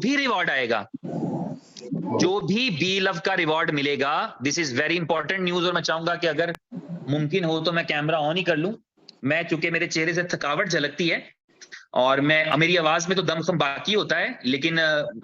भी रिवॉर्ड आएगा, जो भी बी लव का रिवॉर्ड मिलेगा, this is very important news, और मैं चाहूंगा कि अगर मुमकिन हो तो मैं कैमरा ऑन ही कर लूं। मैं, चूंकि मेरे चेहरे से थकावट झलकती है और मेरी आवाज में तो दमखम बाकी होता है, लेकिन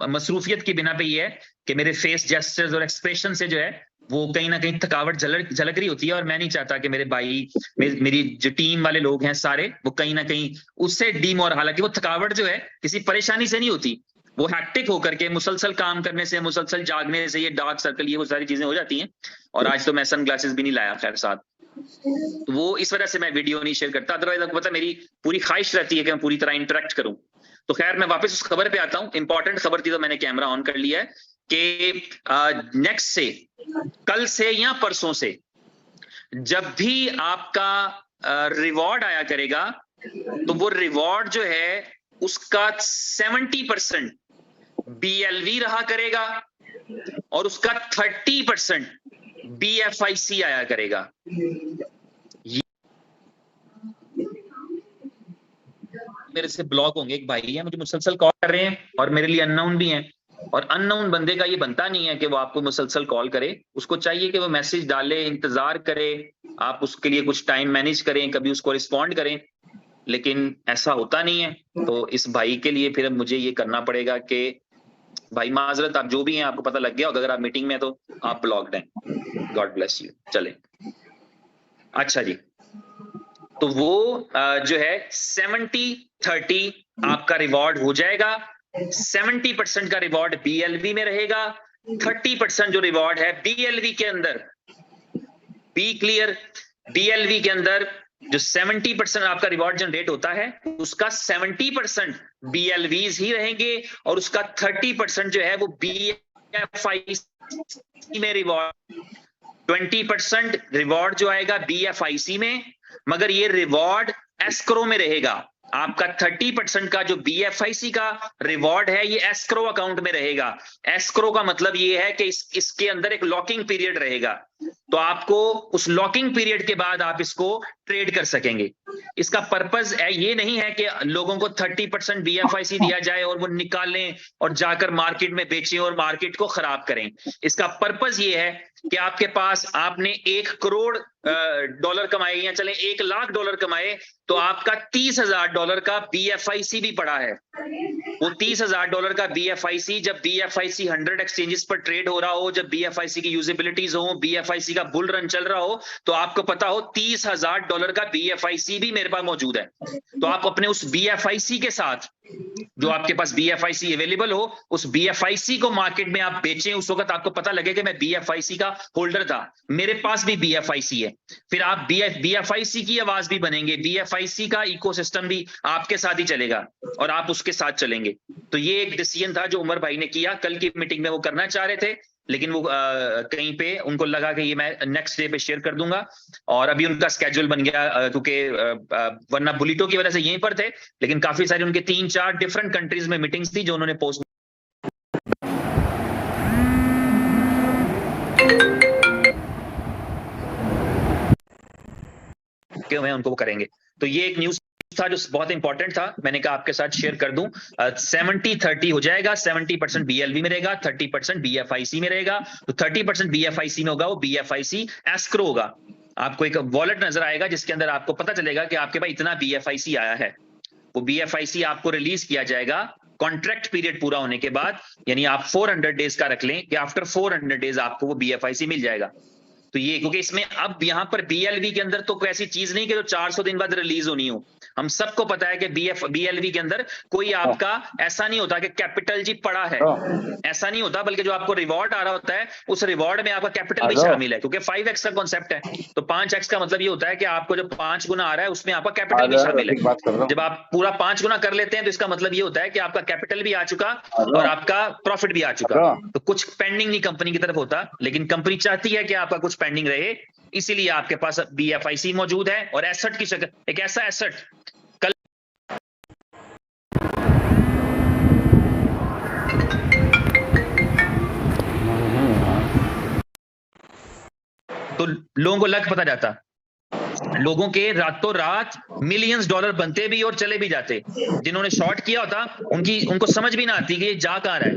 मसरूफियत की बिना पे ये है कि मेरे फेस जेस्चर्स और एक्सप्रेशन से जो है वो कहीं ना कहीं थकावट झलक रही होती है, और मैं नहीं चाहता कि मेरे भाई, मेरी जो टीम वाले लोग हैं सारे, वो कहीं ना कहीं उससे हालांकि वो थकावट जो है किसी परेशानी से नहीं होती, वो हैक्टिक होकर के मुसलसल काम करने से, मुसलसल जागने से, ये डार्क सर्कल, ये वो सारी चीजें हो जाती हैं। और आज तो मैं सन ग्लासेस भी नहीं लाया खैर साथ, तो वो इस वजह से मैं वीडियो नहीं शेयर करता। अदरवाइज आपको पता मेरी पूरी ख्वाहिश रहती है कि मैं पूरी तरह इंटरेक्ट करूं। तो खैर मैं वापस उस खबर पे आता हूं, इंपॉर्टेंट खबर थी तो मैंने कैमरा ऑन कर लिया है कि नेक्स्ट से, कल से या परसों से, जब भी आपका रिवॉर्ड आया करेगा, तो वो रिवॉर्ड जो है उसका 70% BLV रहा करेगा और उसका 30% BFIC आया करेगा। मेरे से ब्लॉक होंगे, एक भाई है मुझे मुसलसल कॉल कर रहे हैं और मेरे लिए अननोन भी हैं, और अननोन बंदे का ये बनता नहीं है कि वो आपको मुसलसल कॉल करे, उसको चाहिए कि वो मैसेज डाले, इंतजार करे, आप उसके लिए कुछ टाइम मैनेज करें, कभी उसको रिस्पॉन्ड करें, लेकिन ऐसा होता नहीं है। तो इस भाई के लिए फिर मुझे ये करना पड़ेगा कि भाई माजरत, आप जो भी हैं आपको पता लग गया होगा, अगर आप मीटिंग में तो आप ब्लॉक्ड हैं, गॉड ब्लेस यू। चले, अच्छा जी, तो वो जो है 70-30 आपका रिवॉर्ड हो जाएगा। 70% का रिवॉर्ड BLV में रहेगा, 30% जो रिवॉर्ड है BLV के अंदर, बी क्लियर, BLV के अंदर जो 70% आपका रिवॉर्ड जनरेट होता है, उसका 70% BLVs ही रहेंगे और उसका 30% जो है वो BFIC में रिवॉर्ड, 20% रिवॉर्ड जो आएगा BFIC में, मगर ये रिवॉर्ड एस्क्रो में रहेगा। आपका 30% का जो BFIC का रिवॉर्ड है ये एस्क्रो अकाउंट में रहेगा। एस्क्रो का मतलब ये है कि इसके अंदर एक लॉकिंग पीरियड रहेगा, तो आपको उस लॉकिंग पीरियड के बाद आप इसको ट्रेड कर सकेंगे। इसका पर्पस ये नहीं है कि लोगों को 30% BFIC दिया जाए और वो निकालें और जाकर मार्केट में बेचें और मार्केट को खराब करें। इसका पर्पस ये है कि आपके पास, आपने $1 करोड़ कमाए या चले $1 लाख कमाए, तो आपका $30,000 का BFIC भी पड़ा है। वो $30,000 का BFIC, जब BFIC 100 एक्सचेंजेस पर ट्रेड हो रहा हो, जब BFIC की यूजिबिलिटीज हो, BFIC का बुल रन चल रहा हो, तो आपको पता हो $30,000 का BFIC भी मेरे पास मौजूद है। तो आप अपने उस BFIC के साथ, जो आपके पास BFIC अवेलेबल हो, उस BFIC को मार्केट में आप बेचें। उस वक्त आपको पता लगे कि मैं BFIC का होल्डर था, मेरे पास भी BFIC है, फिर आप BFIC की आवाज भी बनेंगे, BFIC का इकोसिस्टम भी आपके साथ ही चलेगा और आप उसके साथ चलेंगे। तो ये एक डिसीजन था जो उमर भाई ने किया। कल की मीटिंग में वो करना चाह रहे थे, लेकिन वो कहीं पे उनको लगा कि ये मैं नेक्स्ट डे पे शेयर कर दूंगा, और अभी उनका स्केड्यूल बन गया, क्योंकि वरना बुलिटो की वजह से यहीं पर थे, लेकिन काफी सारी उनके 3-4 डिफरेंट कंट्रीज में मीटिंग्स थी जो उन्होंने पोस्ट क्यों है उनको वो करेंगे। तो ये एक न्यूज था जो बहुत इंपॉर्टेंट था, मैंने कहा आपके साथ शेयर कर दूं। 70-30 हो जाएगा, 70% BLV में रहेगा, 30% BFIC में रहेगा। तो 30% BFIC में होगा, वो BFIC एस्क्रो होगा। आपको एक वॉलेट नजर आएगा जिसके अंदर आपको पता चलेगा कि आपके पास इतना BFIC आया है। वो BFIC आपको रिलीज किया जाएगा कॉन्ट्रैक्ट पीरियड पूरा होने के बाद, यानी आप 400 डेज का रख लें कि आफ्टर 400 डेज आपको वो BFIC मिल जाएगा। तो ये, क्योंकि इसमें अब यहां पर BLV के अंदर तो कोई ऐसी चीज नहीं कि जो 400 दिन बाद रिलीज होनी हो। हम सबको पता है कि BLV के अंदर कोई आपका ऐसा नहीं होता कि कैपिटल जी पड़ा है, ऐसा नहीं होता, बल्कि जो आपको रिवॉर्ड आ रहा होता है उस रिवॉर्ड में आपका कैपिटल भी शामिल है, क्योंकि 5x का कॉन्सेप्ट है। तो 5x का मतलब ये होता है कि आपको जो 5 गुना आ रहा है उसमें आपका कैपिटल भी शामिल है। जब आप पूरा 5 गुना कर लेते हैं तो इसका मतलब ये होता है कि आपका कैपिटल भी आ चुका और आपका प्रॉफिट भी आ चुका। तो कुछ पेंडिंग नहीं कंपनी की तरफ होता, लेकिन कंपनी चाहती है कि आपका कुछ पेंडिंग रहे, इसीलिए आपके पास BFIC मौजूद है। और एसेट की शक्ल, एक ऐसा एसेट, कल तो लोगों को लग पता जाता, लोगों के रातों रात मिलियंस डॉलर बनते भी और चले भी जाते। जिन्होंने शॉर्ट किया होता उनको समझ भी ना आती कि ये जा कहाँ रहा है।